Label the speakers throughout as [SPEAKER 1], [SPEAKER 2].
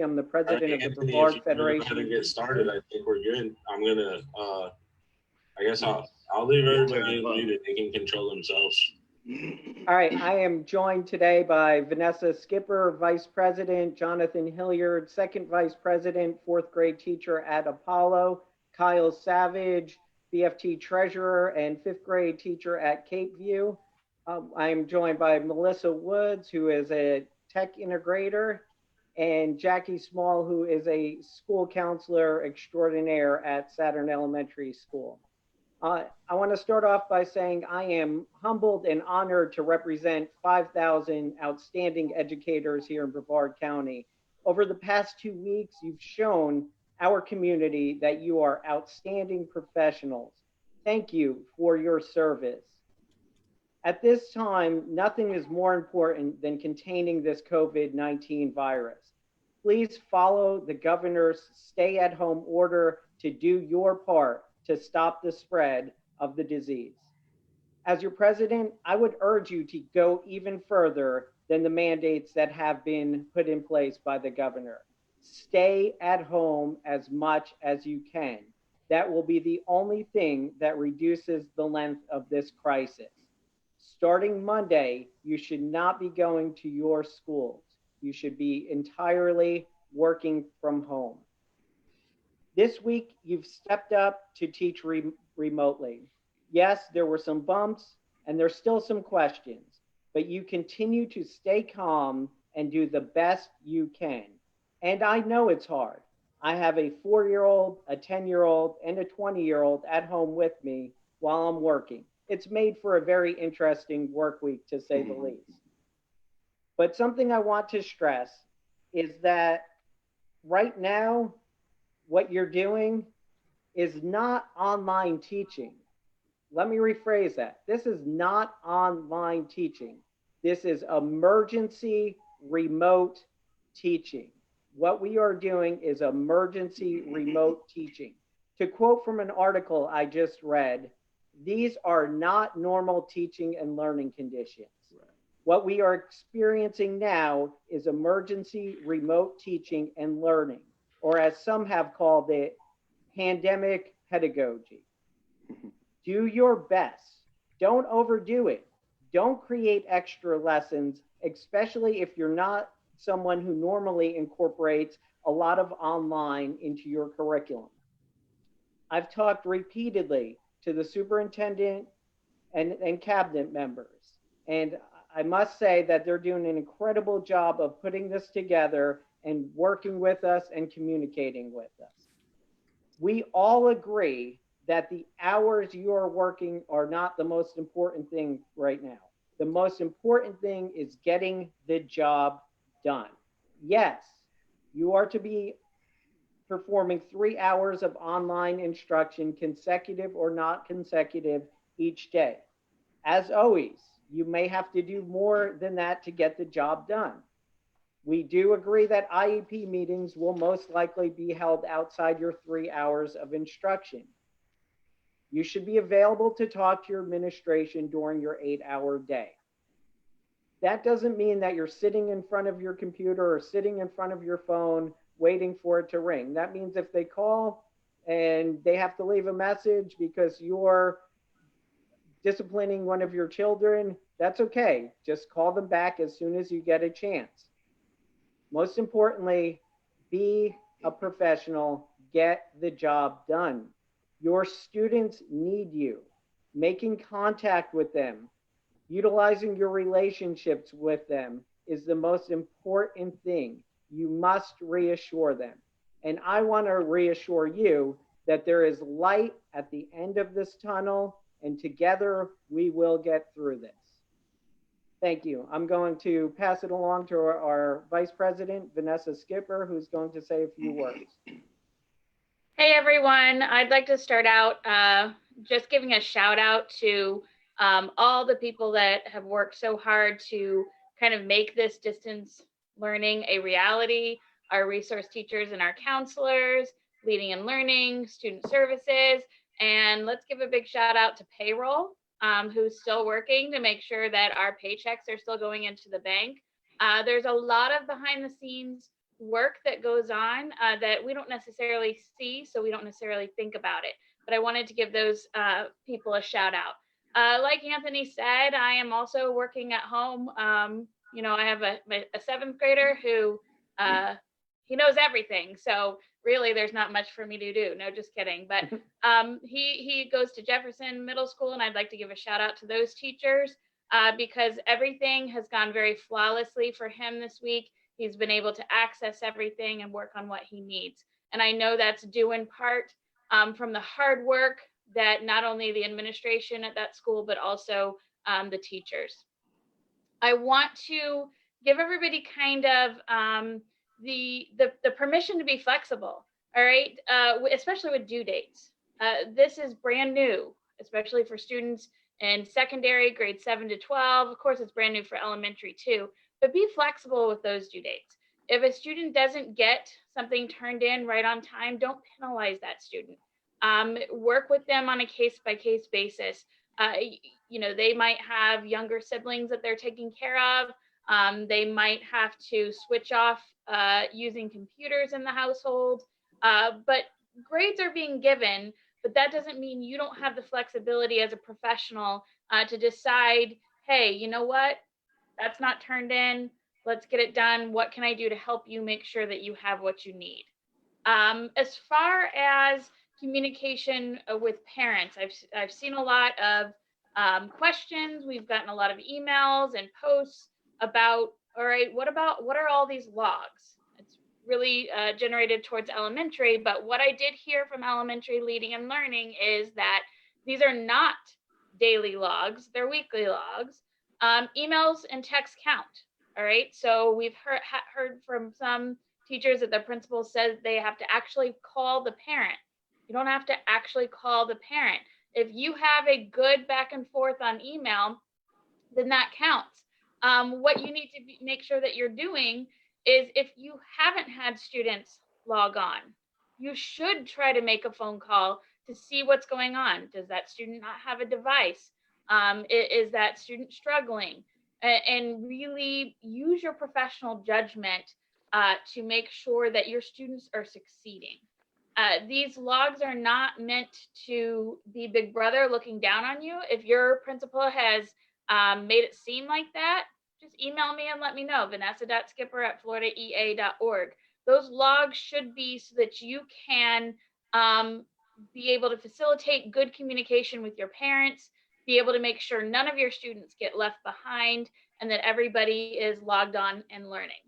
[SPEAKER 1] Ritchie. I'm the
[SPEAKER 2] All right,
[SPEAKER 1] president of the
[SPEAKER 2] Anthony, if
[SPEAKER 1] Brevard
[SPEAKER 2] you want to go
[SPEAKER 1] Federation.
[SPEAKER 2] ahead and get started, I think we're good. I'm gonna, I guess I'll leave everybody muted. They can control themselves.
[SPEAKER 1] All right, I am joined today by Vanessa Skipper, Vice President, Jonathan Hilliard, Second Vice President, fourth grade teacher at Apollo, Kyle Savage, BFT Treasurer and fifth grade teacher at Cape View. I am joined by Melissa Woods, who is a tech integrator, and Jackie Small, who is a school counselor extraordinaire at Saturn Elementary School. I want to start off by saying I am humbled and honored to represent 5,000 outstanding educators here in Brevard County. Over the past 2 weeks, you've shown our community that you are outstanding professionals. Thank you for your service. At this time, nothing is more important than containing this COVID-19 virus. Please follow the governor's stay-at-home order to do your part to stop the spread of the disease. As your president, I would urge you to go even further than the mandates that have been put in place by the governor. Stay at home as much as you can. That will be the only thing that reduces the length of this crisis. Starting Monday, you should not be going to your schools. You should be entirely working from home. This week, you've stepped up to teach remotely. Yes, there were some bumps and there's still some questions, but you continue to stay calm and do the best you can. And I know it's hard. I have a 4-year-old, a 10-year-old, and a 20-year-old at home with me while I'm working. It's made for a very interesting work week, to say the least. But something I want to stress is that right now, what you're doing is not online teaching. Let me rephrase that. This is not online teaching. This is emergency remote teaching. What we are doing is emergency remote teaching. To quote from an article I just read, these are not normal teaching and learning conditions. Right. What we are experiencing now is emergency remote teaching and learning, or as some have called it, pandemic pedagogy. Do your best. Don't overdo it. Don't create extra lessons, especially if you're not someone who normally incorporates a lot of online into your curriculum. I've talked repeatedly to the superintendent and cabinet members, and I must say that they're doing an incredible job of putting this together and working with us and communicating with us. We all agree that the hours you are working are not the most important thing right now. The most important thing is getting the job done. Yes, you are to be performing 3 hours of online instruction, consecutive or not consecutive, each day. As always, you may have to do more than that to get the job done. We do agree that IEP meetings will most likely be held outside your 3 hours of instruction. You should be available to talk to your administration during your 8-hour day. That doesn't mean that you're sitting in front of your computer or sitting in front of your phone waiting for it to ring. That means if they call and they have to leave a message because you're disciplining one of your children, that's okay. Just call them back as soon as you get a chance. Most importantly, be a professional, get the job done. Your students need you. Making contact with them, utilizing your relationships with them is the most important thing. You must reassure them. And I want to reassure you that there is light at the end of this tunnel, and together we will get through this. Thank you. I'm going to pass it along to our Vice President, Vanessa Skipper, who's going to say a few words.
[SPEAKER 3] Hey everyone, I'd like to start out just giving a shout out to all the people that have worked so hard to kind of make this distance learning a reality. Our resource teachers and our counselors, leading and learning, student services, and let's give a big shout out to payroll, who's still working to make sure that our paychecks are still going into the bank. There's a lot of behind the scenes work that goes on that we don't necessarily see, so we don't necessarily think about it. But I wanted to give those people a shout out. Like Anthony said, I am also working at home. I have a seventh grader who he knows everything. So really, there's not much for me to do. No, just kidding. But he goes to Jefferson Middle School, and I'd like to give a shout out to those teachers because everything has gone very flawlessly for him this week. He's been able to access everything and work on what he needs. And I know that's due in part from the hard work that not only the administration at that school, but also the teachers. I want to give everybody kind of the permission to be flexible. All right, especially with due dates. This is brand new, especially for students in secondary, grade 7 to 12. Of course, it's brand new for elementary too, but be flexible with those due dates. If a student doesn't get something turned in right on time, don't penalize that student. Work with them on a case-by-case basis. They might have younger siblings that they're taking care of. They might have to switch off using computers in the household. But grades are being given, but that doesn't mean you don't have the flexibility as a professional to decide, hey, you know what? That's not turned in. Let's get it done. What can I do to help you make sure that you have what you need? As far as communication with parents, I've seen a lot of questions. We've gotten a lot of emails and posts about, all right, what are all these logs? It's really generated towards elementary, but what I did hear from elementary leading and learning is that these are not daily logs, they're weekly logs. Emails and texts count. All right, so we've heard from some teachers that the principal says they have to actually call the parent. You don't have to actually call the parent. If you have a good back and forth on email, then that counts. What you need to make sure that you're doing is if you haven't had students log on, you should try to make a phone call to see what's going on. Does that student not have a device? Is that student struggling? And really use your professional judgment to make sure that your students are succeeding. These logs are not meant to be Big Brother looking down on you. If your principal has made it seem like that, just email me and let me know, vanessa.skipper@floridaea.org. Those logs should be so that you can be able to facilitate good communication with your parents, be able to make sure none of your students get left behind, and that everybody is logged on and learning.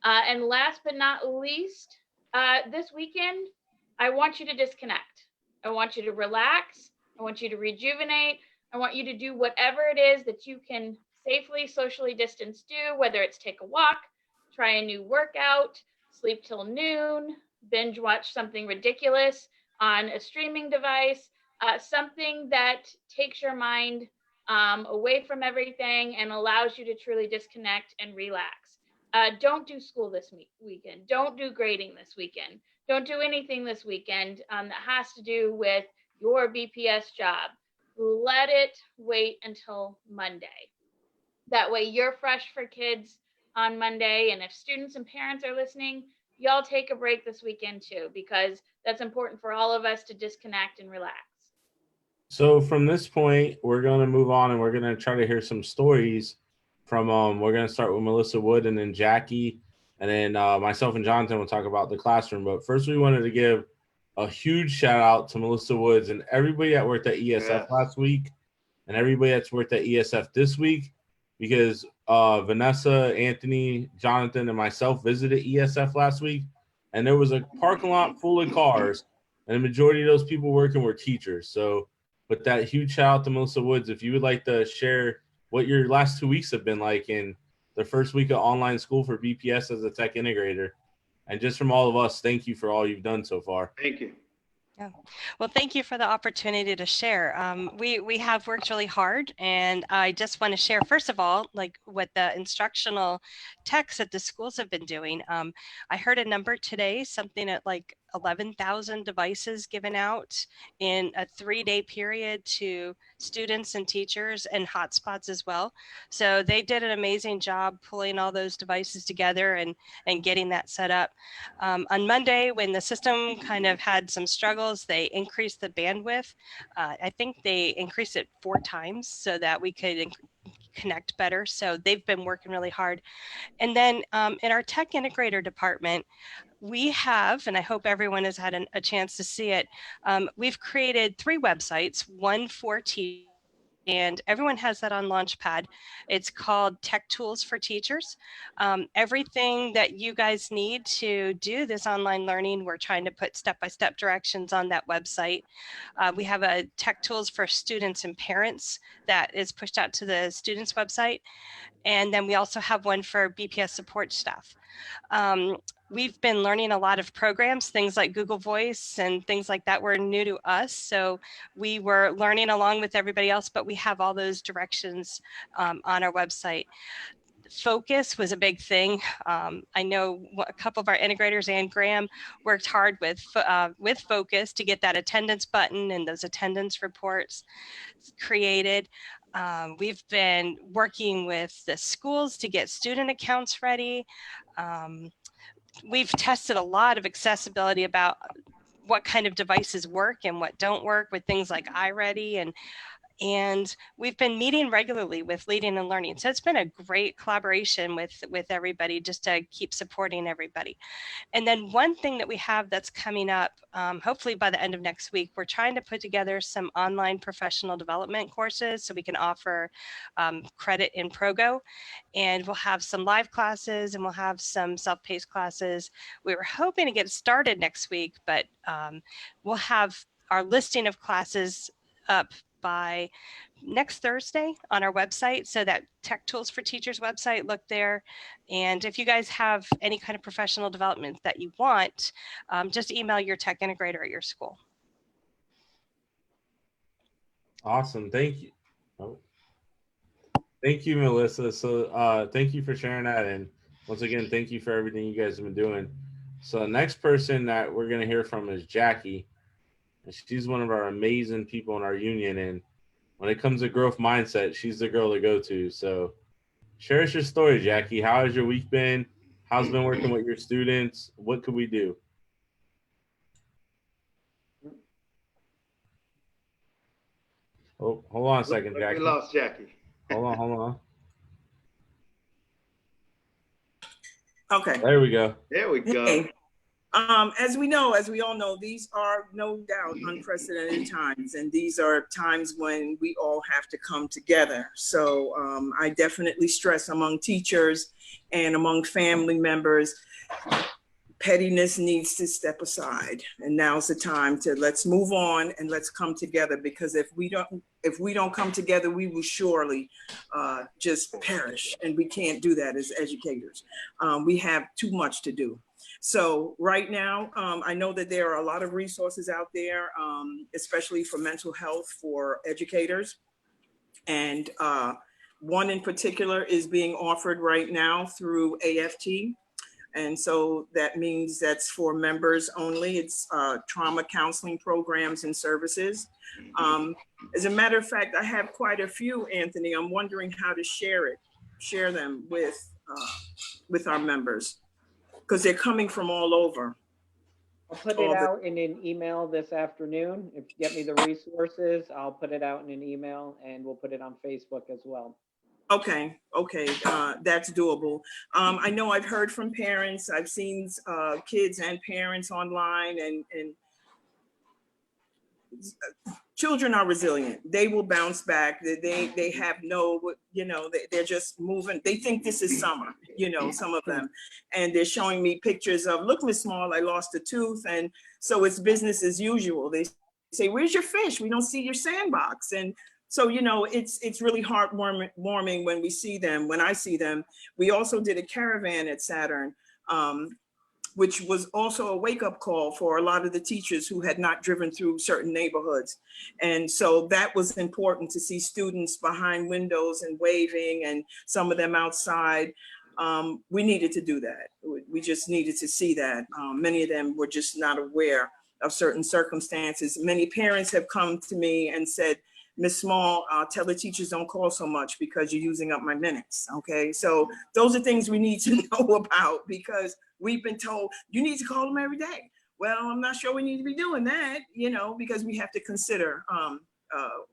[SPEAKER 3] And last but not least, this weekend, I want you to disconnect. I want you to relax. I want you to rejuvenate. I want you to do whatever it is that you can safely socially distance do, whether it's take a walk, try a new workout, sleep till noon, binge watch something ridiculous on a streaming device, something that takes your mind away from everything and allows you to truly disconnect and relax. Don't do school this weekend. Don't do grading this weekend. Don't do anything this weekend that has to do with your BPS job. Let it wait until Monday. That way you're fresh for kids on Monday. And if students and parents are listening, y'all take a break this weekend too, because that's important for all of us to disconnect and relax.
[SPEAKER 2] So from this point, we're going to move on and we're going to try to hear some stories from, we're going to start with Melissa Wood and then Jackie, and then myself and Jonathan will talk about the classroom. But first we wanted to give a huge shout out to Melissa Woods and everybody that worked at ESF last week and everybody that's worked at ESF this week, because Vanessa, Anthony, Jonathan, and myself visited ESF last week, and there was a parking lot full of cars, and the majority of those people working were teachers. So with that, huge shout out to Melissa Woods. If you would like to share what your last 2 weeks have been like in the first week of online school for BPS as a tech integrator. And just from all of us, thank you for all you've done so far.
[SPEAKER 4] Thank you.
[SPEAKER 5] Yeah. Well, thank you for the opportunity to share. We have worked really hard, and I just want to share, first of all, like what the instructional techs at the schools have been doing. I heard a number today, something at like 11,000 devices given out in a 3-day period to students and teachers and hotspots as well. So they did an amazing job pulling all those devices together and getting that set up. On Monday, when the system kind of had some struggles, they increased the bandwidth. I think they increased it 4 times so that we could connect better. So they've been working really hard. And then in our tech integrator department, we have, and I hope everyone has had a chance to see it, we've created 3 websites, one for teachers, and everyone has that on Launchpad. It's called Tech Tools for Teachers. Everything that you guys need to do this online learning, we're trying to put step-by-step directions on that website. We have a Tech Tools for Students and Parents that is pushed out to the students' website. And then we also have one for BPS support staff. We've been learning a lot of programs, things like Google Voice and things like that were new to us. So we were learning along with everybody else, but we have all those directions on our website. Focus was a big thing. I know a couple of our integrators and Graham worked hard with Focus to get that attendance button and those attendance reports created. We've been working with the schools to get student accounts ready. We've tested a lot of accessibility about what kind of devices work and what don't work with things like iReady, and we've been meeting regularly with Leading and Learning. So it's been a great collaboration with everybody just to keep supporting everybody. And then one thing that we have that's coming up, hopefully by the end of next week, we're trying to put together some online professional development courses so we can offer credit in Progo. And we'll have some live classes and we'll have some self-paced classes. We were hoping to get started next week, but we'll have our listing of classes up by next Thursday on our website. So that Tech Tools for Teachers website, look there. And if you guys have any kind of professional development that you want, just email your tech integrator at your school.
[SPEAKER 2] Awesome. Thank you. Oh. Thank you, Melissa. So thank you for sharing that. And once again, thank you for everything you guys have been doing. So the next person that we're going to hear from is Jackie. And she's one of our amazing people in our union. And when it comes to growth mindset, she's the girl to go to. So share us your story, Jackie. How has your week been? How's it been working with your students? What could we do? Oh, hold on a second, Jackie.
[SPEAKER 4] We lost Jackie.
[SPEAKER 2] Hold on.
[SPEAKER 6] Okay.
[SPEAKER 2] There we go.
[SPEAKER 4] There we go.
[SPEAKER 6] Hey. As we all know, these are no doubt unprecedented times, and these are times when we all have to come together. So I definitely stress among teachers and among family members, pettiness needs to step aside, and now's the time to let's move on and let's come together, because if we don't come together, we will surely just perish, and we can't do that as educators. We have too much to do. So right now, I know that there are a lot of resources out there, especially for mental health for educators. And one in particular is being offered right now through AFT. And so that means that's for members only. It's trauma counseling programs and services. As a matter of fact, I have quite a few, Anthony. I'm wondering how to share them with our members, because they're coming from all over.
[SPEAKER 1] I'll put it out in an email this afternoon. If you get me the resources, I'll put it out in an email, and we'll put it on Facebook as well.
[SPEAKER 6] Okay, that's doable. I know I've heard from parents. I've seen kids and parents online, and children are resilient. They will bounce back. They have they're just moving. They think this is summer, some of them. And they're showing me pictures of, look, Miss Small, I lost a tooth. And so it's business as usual. They say, where's your fish? We don't see your sandbox. And so, it's really heartwarming when we see them, when I see them. We also did a caravan at Saturn, which was also a wake-up call for a lot of the teachers who had not driven through certain neighborhoods. And so that was important to see students behind windows and waving, and some of them outside. we needed to do that. We just needed to see that. Many of them were just not aware of certain circumstances. Many parents have come to me and said, Ms. Small, tell the teachers don't call so much because you're using up my minutes, okay? So those are things we need to know about, because we've been told, you need to call them every day. Well, I'm not sure we need to be doing that, you know, because we have to consider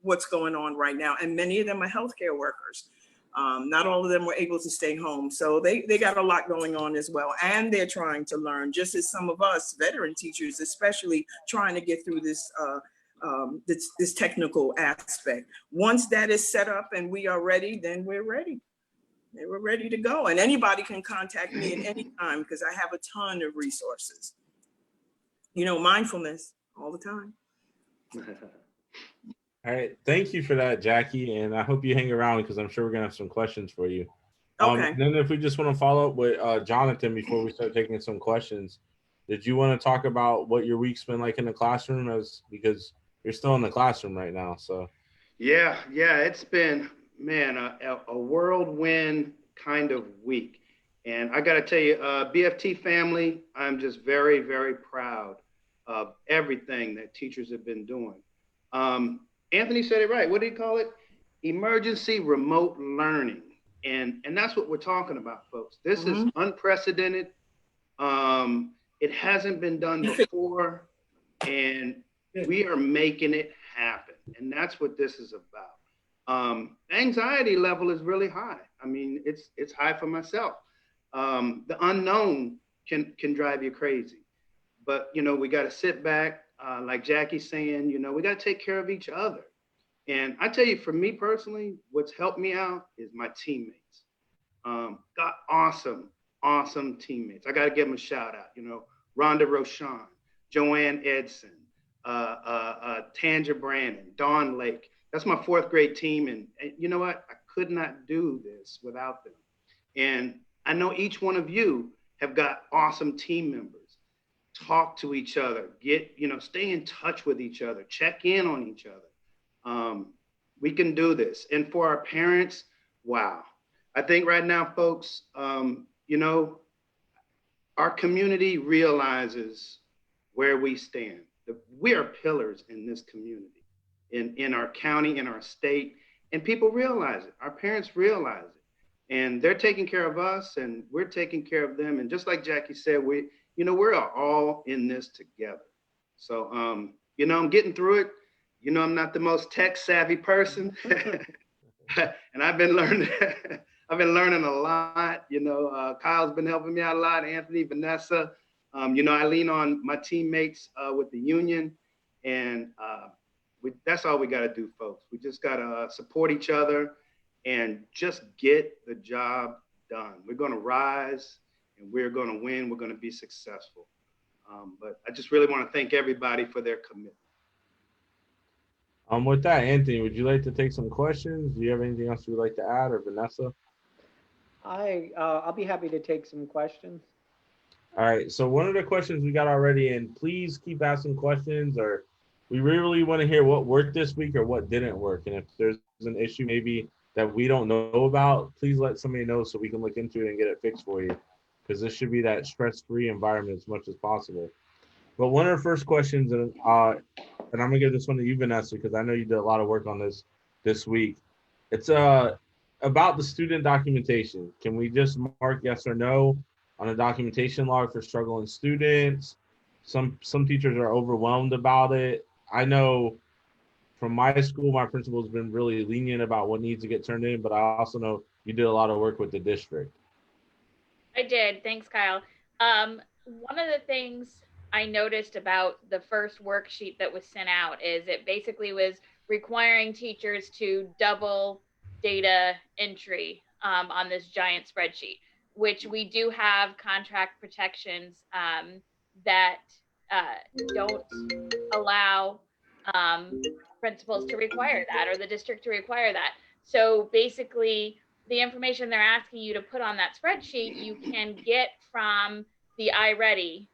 [SPEAKER 6] what's going on right now. And many of them are healthcare workers. Not all of them were able to stay home. So they got a lot going on as well. And they're trying to learn, just as some of us veteran teachers, especially trying to get through this this technical aspect. Once that is set up and we are ready, then we're ready. We're ready to go. And anybody can contact me at any time because I have a ton of resources. You know, mindfulness all the time.
[SPEAKER 2] All right. Thank you for that, Jackie. And I hope you hang around because I'm sure we're going to have some questions for you.
[SPEAKER 6] Okay.
[SPEAKER 2] Then if we just want to follow up with Jonathan before we start taking some questions, did you want to talk about what your week's been like in the classroom, because you're still in the classroom right now? So
[SPEAKER 4] yeah, it's been, man, a whirlwind kind of week. And I got to tell you, BFT family, I'm just very, very proud of everything that teachers have been doing. Anthony said it right. What did he call it? Emergency remote learning. And that's what we're talking about, folks. This is unprecedented. It hasn't been done before, and we are making it happen. And that's what this is about. Anxiety level is really high. I mean, it's high for myself. The unknown can drive you crazy. But, you know, we got to sit back, like Jackie's saying, you know, we got to take care of each other. And I tell you, for me personally, what's helped me out is my teammates. Got awesome teammates. I got to give them a shout out. You know, Rhonda Roshan, Joanne Edson, Tanja Brandon, Dawn Lake. That's my fourth grade team. And you know what? I could not do this without them. And I know each one of you have got awesome team members. Talk to each other, stay in touch with each other, check in on each other. We can do this. And for our parents, wow. I think right now, folks, our community realizes where we stand. We are pillars in this community, in our county, in our state, and people realize it. Our parents realize it, and they're taking care of us, and we're taking care of them. And just like Jackie said, we're all in this together. So, I'm getting through it. You know, I'm not the most tech savvy person, and I've been learning a lot. You know, Kyle's been helping me out a lot. Anthony, Vanessa. I lean on my teammates with the union, and that's all we got to do, folks. We just got to support each other and just get the job done. We're going to rise, and we're going to win. We're going to be successful. But I just really want to thank everybody for their commitment.
[SPEAKER 2] With that, Anthony, would you like to take some questions? Do you have anything else you would like to add, or Vanessa?
[SPEAKER 1] I'll be happy to take some questions.
[SPEAKER 2] All right. So one of the questions we got already, and please keep asking questions, or we really want to hear what worked this week or what didn't work. And if there's an issue maybe that we don't know about, please let somebody know so we can look into it and get it fixed for you. Because this should be that stress-free environment as much as possible. But one of the first questions, and I'm gonna give this one to you, Vanessa, because I know you did a lot of work on this week. It's about the student documentation. Can we just mark yes or no on a documentation log for struggling students? Some teachers are overwhelmed about it. I know from my school, my principal has been really lenient about what needs to get turned in, but I also know you did a lot of work with the district.
[SPEAKER 3] I did. Thanks, Kyle. One of the things I noticed about the first worksheet that was sent out is it basically was requiring teachers to double data entry on this giant spreadsheet, which we do have contract protections that don't allow principals to require that, or the district to require that. So basically, the information they're asking you to put on that spreadsheet, you can get from the iReady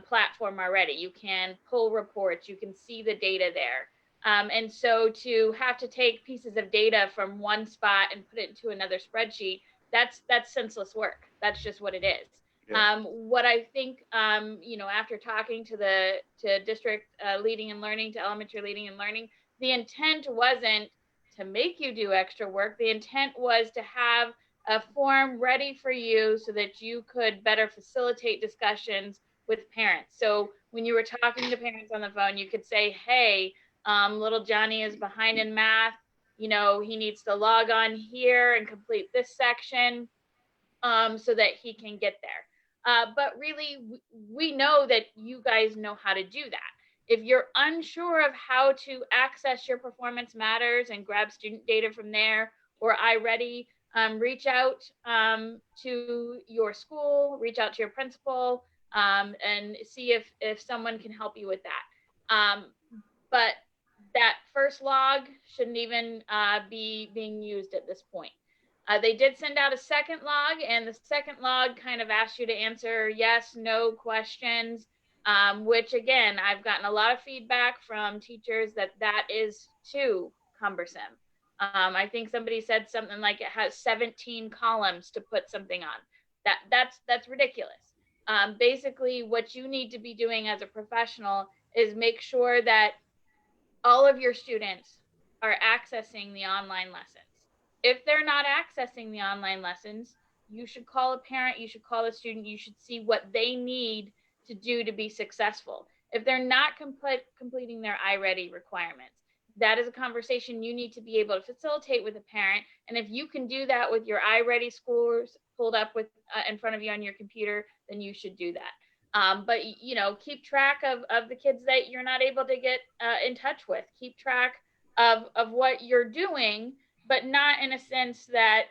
[SPEAKER 3] platform already. You can pull reports, you can see the data there. And so to have to take pieces of data from one spot and put it into another spreadsheet that's senseless work. That's just what it is.
[SPEAKER 4] Yeah.
[SPEAKER 3] What I think, after talking to district leading and learning, to elementary leading and learning, the intent wasn't to make you do extra work. The intent was to have a form ready for you so that you could better facilitate discussions with parents. So when you were talking to parents on the phone, you could say, hey, little Johnny is behind in math. He needs to log on here and complete this section so that he can get there. But really, we know that you guys know how to do that. If you're unsure of how to access your Performance Matters and grab student data from there, or iReady, reach out to your school, reach out to your principal, and see if someone can help you with that. But that first log shouldn't even be being used at this point. They did send out a second log, and the second log kind of asks you to answer yes, no questions, which again, I've gotten a lot of feedback from teachers that is too cumbersome. I think somebody said something like it has 17 columns to put something on. That's ridiculous. Basically, what you need to be doing as a professional is make sure that all of your students are accessing the online lessons. If they're not accessing the online lessons, you should call a parent, you should call a student, you should see what they need to do to be successful. If they're not completing their iReady requirements, that is a conversation you need to be able to facilitate with a parent. And if you can do that with your iReady scores pulled up with in front of you on your computer, then you should do that. But keep track of the kids that you're not able to get in touch with. Keep track of what you're doing, but not in a sense that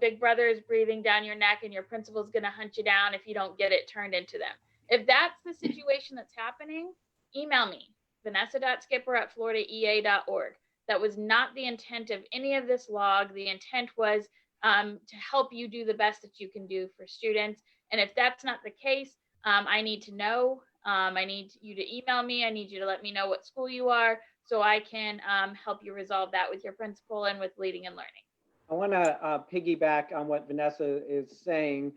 [SPEAKER 3] Big Brother is breathing down your neck and your principal's going to hunt you down if you don't get it turned into them. If that's the situation that's happening, email me, vanessa.skipper@floridaea.org. That was not the intent of any of this log. The intent was to help you do the best that you can do for students. And if that's not the case, I need to know. I need you to email me. I need you to let me know what school you are so I can help you resolve that with your principal and with leading and learning.
[SPEAKER 1] I want to piggyback on what Vanessa is saying.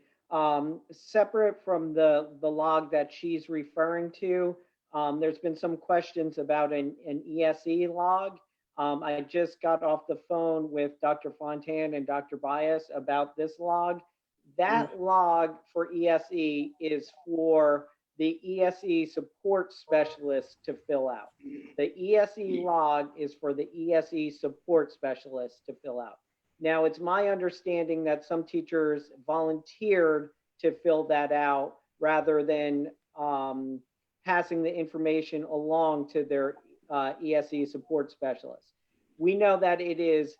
[SPEAKER 1] Separate from the log that she's referring to, there's been some questions about an ESE log. I just got off the phone with Dr. Fontan and Dr. Bias about this log. That log for ESE is for the ESE support specialist to fill out. The ESE log is for the ESE support specialist to fill out. Now, it's my understanding that some teachers volunteered to fill that out rather than passing the information along to their ESE support specialist. We know that it is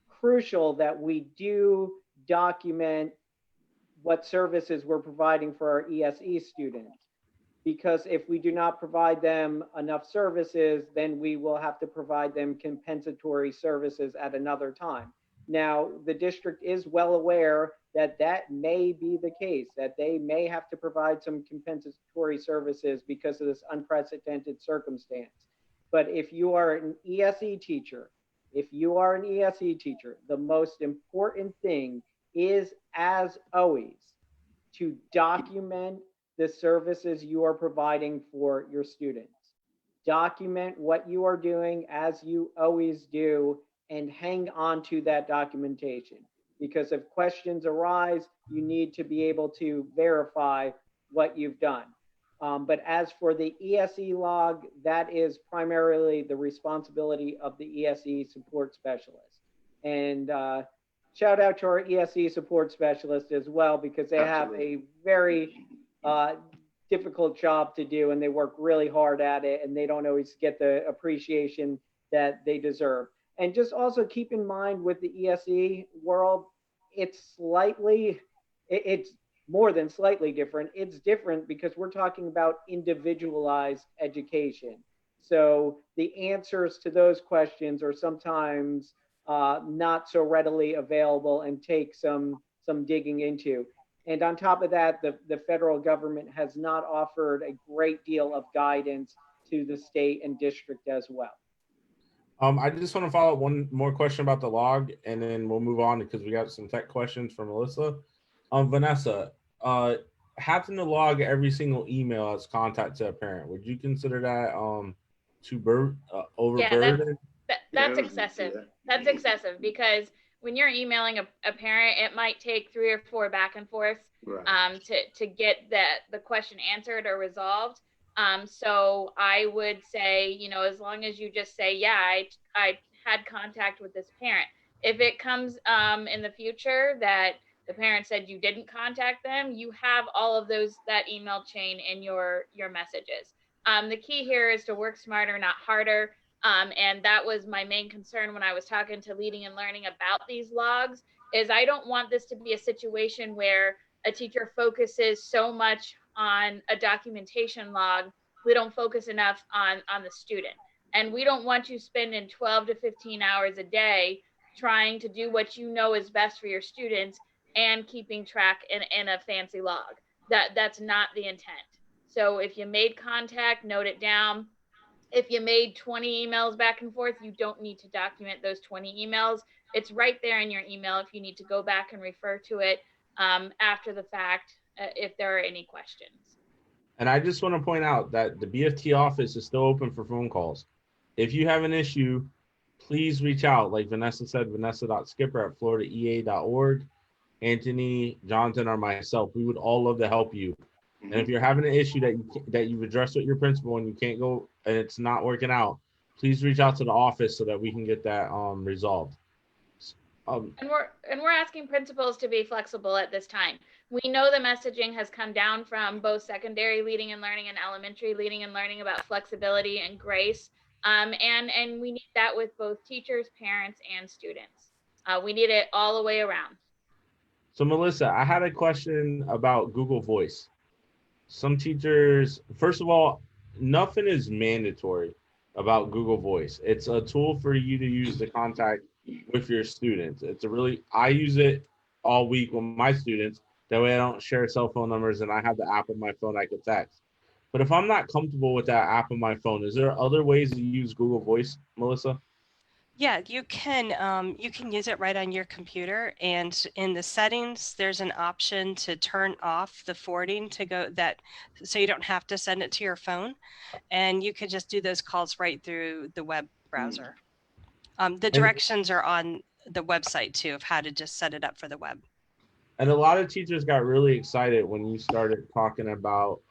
[SPEAKER 1] crucial that we do document what services we're providing for our ESE students. Because if we do not provide them enough services, then we will have to provide them compensatory services at another time. Now, the district is well aware that that may be the case, that they may have to provide some compensatory services because of this unprecedented circumstance. But if you are an ESE teacher, the most important thing is, as always, to document the services you are providing for your students. Document what you are doing as you always do and hang on to that documentation. Because if questions arise, you need to be able to verify what you've done. But as for the ESE log, that is primarily the responsibility of the ESE support specialist. And shout out to our ESE support specialist as well, because they have a very difficult job to do and they work really hard at it and they don't always get the appreciation that they deserve. And just also keep in mind with the ESE world, it's more than slightly different. It's different because we're talking about individualized education. So the answers to those questions are sometimes not so readily available and take some digging into. And on top of that, the federal government has not offered a great deal of guidance to the state and district as well.
[SPEAKER 2] I just want to follow up one more question about the log, and then we'll move on because we got some tech questions from Melissa. Vanessa, having to log every single email as contact to a parent, would you consider that
[SPEAKER 3] Yeah, that's
[SPEAKER 2] overburdened?
[SPEAKER 3] that's
[SPEAKER 4] Yeah, I was gonna say
[SPEAKER 3] excessive.
[SPEAKER 4] that.
[SPEAKER 3] That's excessive because when you're emailing a parent, it might take 3 or 4 back and forths
[SPEAKER 4] Right.
[SPEAKER 3] to get the question answered or resolved. So I would say, as long as you just say, yeah, I had contact with this parent. If it comes in the future that the parent said you didn't contact them, you have all of that email chain in your messages. The key here is to work smarter, not harder. And that was my main concern when I was talking to Leading and Learning about these logs, is I don't want this to be a situation where a teacher focuses so much on a documentation log, we don't focus enough on the student. And we don't want you spending 12 to 15 hours a day trying to do what you know is best for your students and keeping track in a fancy log. That's not the intent. So if you made contact, note it down. If you made 20 emails back and forth, you don't need to document those 20 emails. It's right there in your email if you need to go back and refer to it after the fact if there are any questions.
[SPEAKER 2] And I just want to point out that the BFT office is still open for phone calls. If you have an issue, please reach out. Like Vanessa said, vanessa.skipper@floridaea.org. Anthony, Jonathan, or myself, we would all love to help you. And if you're having an issue that you've addressed with your principal and you can't go and it's not working out, please reach out to the office so that we can get that resolved.
[SPEAKER 3] And we're asking principals to be flexible at this time. We know the messaging has come down from both secondary Leading and Learning and elementary Leading and Learning about flexibility and grace. And we need that with both teachers, parents, and students. We need it all the way around.
[SPEAKER 2] So Melissa, I had a question about Google Voice. Some teachers, first of all, nothing is mandatory about Google Voice. It's a tool for you to use to contact with your students. I use it all week with my students. That way I don't share cell phone numbers and I have the app on my phone I could text. But if I'm not comfortable with that app on my phone, is there other ways to use Google Voice, Melissa?
[SPEAKER 5] Yeah, you can use it right on your computer, and in the settings, there's an option to turn off the forwarding so you don't have to send it to your phone, and you could just do those calls right through the web browser. The directions are on the website too of how to just set it up for the web.
[SPEAKER 2] And a lot of teachers got really excited when you started talking about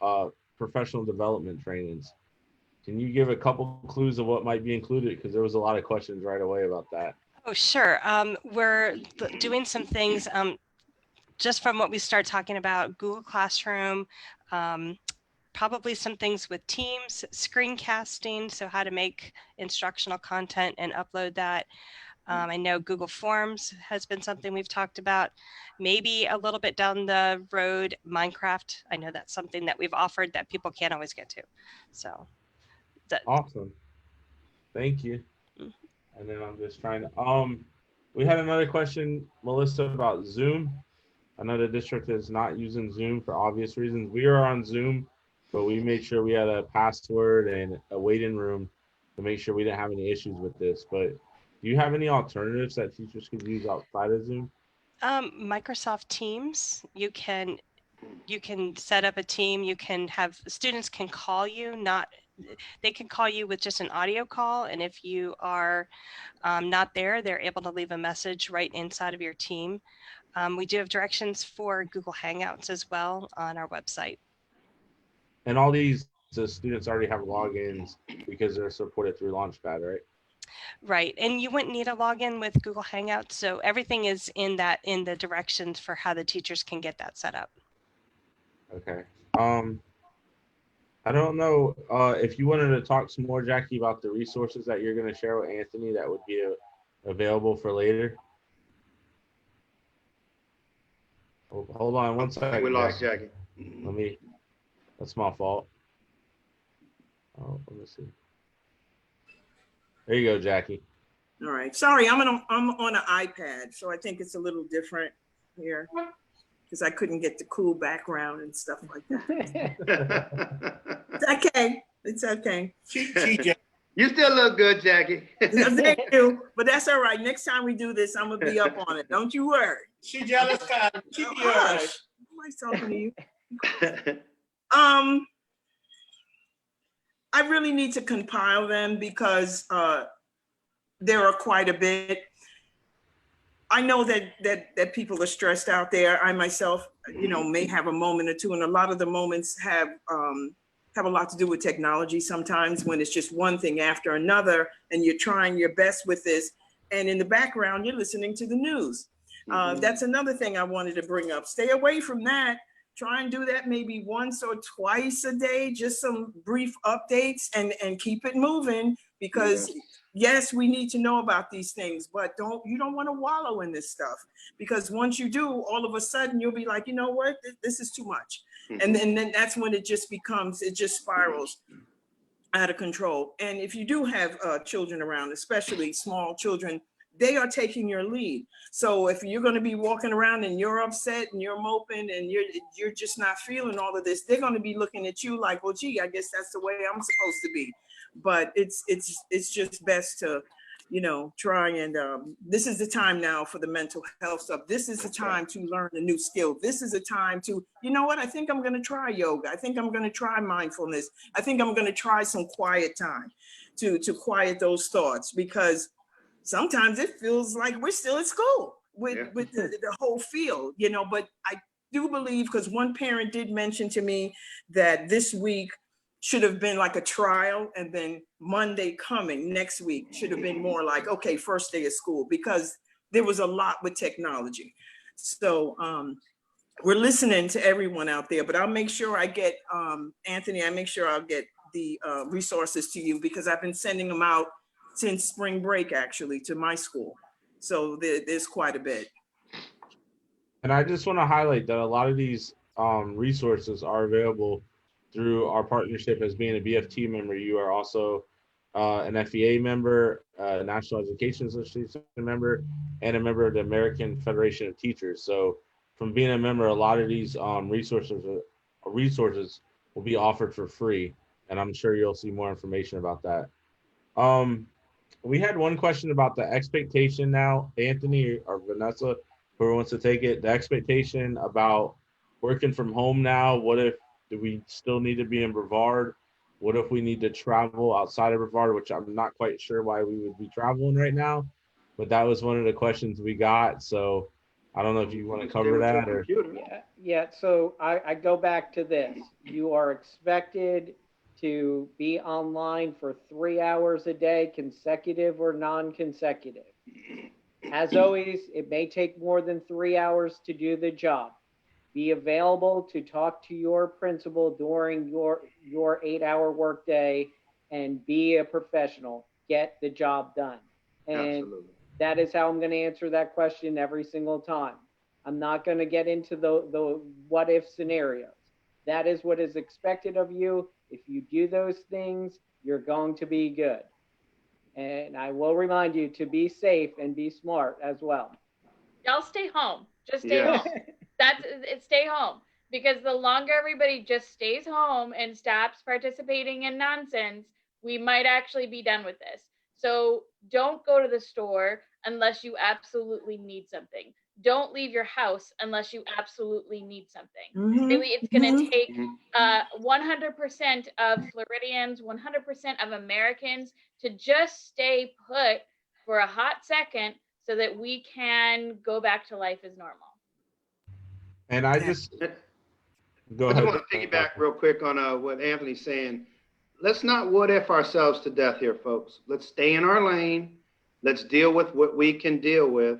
[SPEAKER 2] professional development trainings. Can you give a couple clues of what might be included? Because there was a lot of questions right away about that.
[SPEAKER 5] Oh, sure. We're doing some things just from what we started talking about, Google Classroom, probably some things with Teams, screencasting, so how to make instructional content and upload that. I know Google Forms has been something we've talked about. Maybe a little bit down the road, Minecraft. I know that's something that we've offered that people can't always get to. So.
[SPEAKER 2] Awesome. Thank you. And then I'm just trying to, we had another question, Melissa, about Zoom. I know the district is not using Zoom for obvious reasons. We are on Zoom, but we made sure we had a password and a waiting room to make sure we didn't have any issues with this. But do you have any alternatives that teachers could use outside of Zoom?
[SPEAKER 5] Microsoft Teams, you can set up a team. You can have students can call you, they can call you with just an audio call. And if you are not there, they're able to leave a message right inside of your team. We do have directions for Google Hangouts as well on our website.
[SPEAKER 2] And all these, the students already have logins because they're supported through Launchpad, right?
[SPEAKER 5] Right. And you wouldn't need a login with Google Hangouts. So everything is in the directions for how the teachers can get that set up.
[SPEAKER 2] Okay. I don't know if you wanted to talk some more, Jackie, about the resources that you're going to share with Anthony that would be available for later. Hold on one second.
[SPEAKER 4] We lost Jackie.
[SPEAKER 2] That's my fault. Oh, let me see. There you go, Jackie.
[SPEAKER 6] All right. Sorry, I'm on an iPad, so I think it's a little different here because I couldn't get the cool background and stuff like that. It's okay. It's okay.
[SPEAKER 7] TJ,
[SPEAKER 4] You still look good, Jackie.
[SPEAKER 6] Thank you. But that's all right. Next time we do this, I'm gonna be up on it. Don't you worry.
[SPEAKER 2] She jealous, Kyle. She be all right.
[SPEAKER 6] Nobody's talking to you. I really need to compile them because there are quite a bit. I know that people are stressed out there. I myself, may have a moment or two, and a lot of the moments have a lot to do with technology sometimes, when it's just one thing after another and you're trying your best with this, and in the background you're listening to the news. That's another thing I wanted to bring up. Stay away from that. Try and do that maybe once or twice a day, just some brief updates, and keep it moving, because yes, we need to know about these things, but you don't want to wallow in this stuff, because once you do, all of a sudden you'll be like, you know what, this is too much. And then that's when it just spirals out of control. And if you do have children around, especially small children, they are taking your lead. So if you're going to be walking around and you're upset and you're moping and you're just not feeling all of this, they're going to be looking at you like, well, gee, I guess that's the way I'm supposed to be. But it's just best to, try and this is the time now for the mental health stuff. This is the time to learn a new skill. This is a time to, you know what, I think I'm going to try yoga. I think I'm going to try mindfulness. I think I'm going to try some quiet time to quiet those thoughts, because sometimes it feels like we're still at school with the whole field, but I do believe, because one parent did mention to me that this week should have been like a trial, and then Monday coming next week should have been more like, okay, first day of school, because there was a lot with technology. So we're listening to everyone out there, but I'll make sure I get, Anthony, I'll get the resources to you, because I've been sending them out since spring break, actually, to my school. So there's quite a bit.
[SPEAKER 2] And I just want to highlight that a lot of these resources are available through our partnership as being a BFT member. You are also an FEA member, National Education Association member, and a member of the American Federation of Teachers. So from being a member, a lot of these resources will be offered for free. And I'm sure you'll see more information about that. We had one question about the expectation now, Anthony or Vanessa, whoever wants to take it, the expectation about working from home now. What if, do we still need to be in Brevard? What if we need to travel outside of Brevard, which I'm not quite sure why we would be traveling right now, but that was one of the questions we got. So I don't know if you want to cover that or.
[SPEAKER 1] Yeah. So I go back to this. You are expected to be online for 3 hours a day, consecutive or non-consecutive. As always, it may take more than 3 hours to do the job. Be available to talk to your principal during your 8-hour workday, and be a professional. Get the job done. And absolutely, that is how I'm going to answer that question every single time. I'm not going to get into the what if scenarios. That is what is expected of you. If you do those things, you're going to be good. And I will remind you to be safe and be smart as well.
[SPEAKER 3] Y'all stay home. Just stay home. That's it. Stay home, because the longer everybody just stays home and stops participating in nonsense, we might actually be done with this. So don't go to the store unless you absolutely need something. Don't leave your house unless you absolutely need something. Really, it's going to take 100% of Floridians, 100% of Americans to just stay put for a hot second so that we can go back to life as normal.
[SPEAKER 2] And I just
[SPEAKER 4] go ahead. I just want to piggyback real quick on what Anthony's saying. Let's not what if ourselves to death here, folks. Let's stay in our lane. Let's deal with what we can deal with.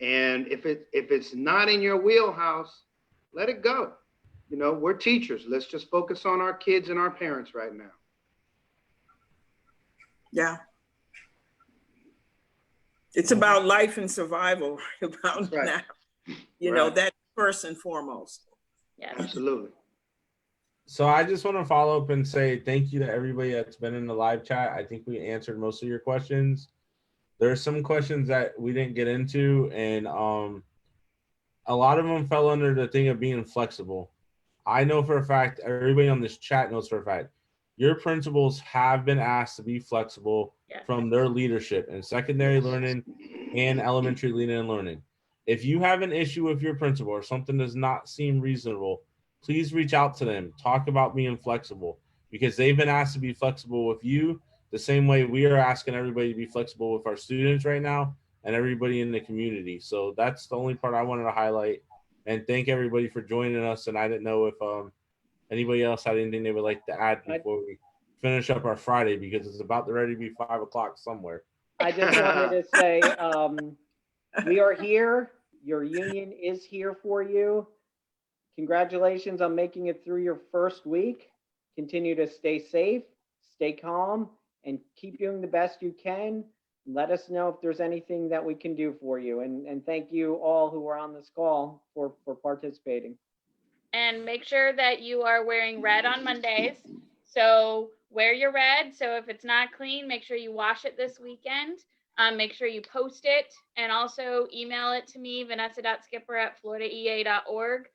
[SPEAKER 4] And if it's not in your wheelhouse, let it go. We're teachers. Let's just focus on our kids and our parents right now.
[SPEAKER 6] Yeah. It's about life and survival, about now. That's first and foremost.
[SPEAKER 3] Yeah,
[SPEAKER 4] absolutely.
[SPEAKER 2] So I just want to follow up and say thank you to everybody that's been in the live chat. I think we answered most of your questions. There's some questions that we didn't get into, and a lot of them fell under the thing of being flexible. I know for a fact, everybody on this chat knows for a fact, your principals have been asked to be flexible
[SPEAKER 3] Yes.
[SPEAKER 2] from their leadership in secondary learning and elementary learning and learning. If you have an issue with your principal or something does not seem reasonable, please reach out to them. Talk about being flexible, because they've been asked to be flexible with you the same way we are asking everybody to be flexible with our students right now and everybody in the community. So that's the only part I wanted to highlight. And thank everybody for joining us. And I didn't know if anybody else had anything they would like to add before we finish up our Friday, because it's about to ready to be 5 o'clock somewhere.
[SPEAKER 1] I just wanted to say, we are here. Your union is here for you. Congratulations on making it through your first week. Continue to stay safe, stay calm, and keep doing the best you can. Let us know if there's anything that we can do for you. And thank you all who are on this call for participating.
[SPEAKER 3] And make sure that you are wearing red on Mondays. So wear your red. So if it's not clean, make sure you wash it this weekend. Make sure you post it, and also email it to me, vanessa.skipper@floridaea.org.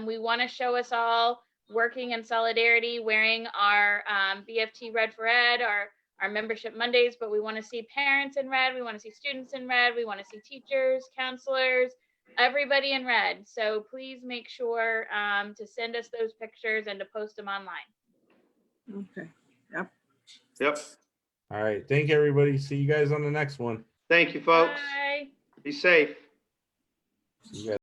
[SPEAKER 3] We want to show us all working in solidarity, wearing our BFT Red for Ed, our membership Mondays, but we want to see parents in red. We want to see students in red. We want to see teachers, counselors, everybody in red. So please make sure to send us those pictures and to post them online.
[SPEAKER 6] Okay. Yep.
[SPEAKER 4] Yep.
[SPEAKER 2] All right. Thank you, everybody. See you guys on the next one.
[SPEAKER 4] Thank you, folks.
[SPEAKER 3] Bye.
[SPEAKER 4] Be safe.
[SPEAKER 2] See you guys.